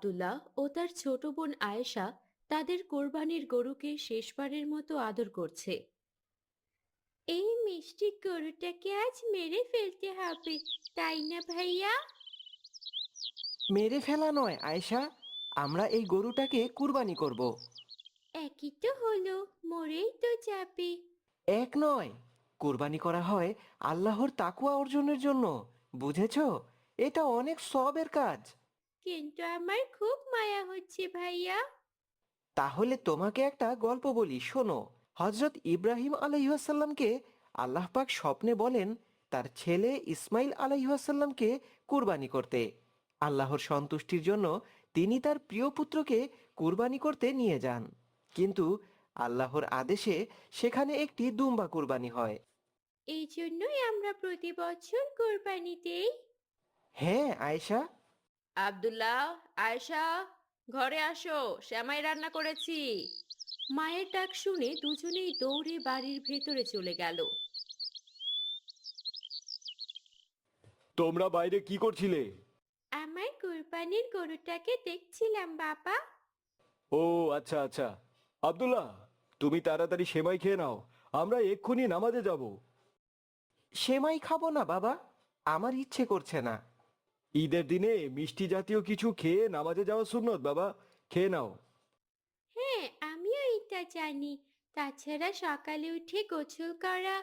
আব্দুল্লাহ ও তার ছোট বোন আয়েশা তাদের কোরবানির গরুকে শেষবারের মতো আদর করছে। এই মিষ্টি গরুটাকে আজ মেরে ফেলতে হবে, তাই না ভাইয়া? মেরে ফেলা নয় আয়েশা, আমরা এই গরুটাকে কুরবানি করব। একই তো হলো, মরেই তো যাবে। এক নয়, কুরবানি করা হয় আল্লাহর তাকুয়া অর্জনের জন্য, বুঝেছো? এটা অনেক সওয়াবের কাজ। কিন্তু আমার খুব মায়া হচ্ছে ভাইয়া। তাহলে তোমাকে একটা গল্প বলি, শোনো। হজরত ইব্রাহিম আলাইহাসাল্লামকে আল্লাহ পাক স্বপ্নে বলেন তার ছেলে ইসমাইল আলাইহাসাল্লামকে কুরবানি করতে। আল্লাহর সন্তুষ্টির জন্য তিনি তার প্রিয় পুত্রকে কুরবানি করতে নিয়ে যান, কিন্তু আল্লাহর আদেশে সেখানে একটি দুম্বা কুরবানি হয়। এই জন্যই আমরা প্রতি বছর কোরবানি দেই। হ্যাঁ আয়েশা। আব্দুল্লাহ, আয়েশা, ঘরে আসো, শ্যামাই রান্না করেছি। মায়ের ডাক শুনে দুজনেই দৌড়ে বাড়ির ভেতরে চলে গেল। তোমরা বাইরে কি করছিলে? আমার কোরবানির গরুটাকে দেখছিলাম বাবা। ও আচ্ছা আচ্ছা। আব্দুল্লাহ, তুমি তাড়াতাড়ি সেমাই খেয়ে নাও, আমরা এক্ষুনি নামাজে যাব। সেমাই খাবো না বাবা, আমার ইচ্ছে করছে না। ঈদের দিনে মিষ্টি জাতীয় কিছু খেয়ে নামাজে যাওয়া সুন্নত বাবা, খেয়ে নাও। হ্যাঁ, আমিও এটা জানি। তাছাড়া সকালে উঠে গোসল করা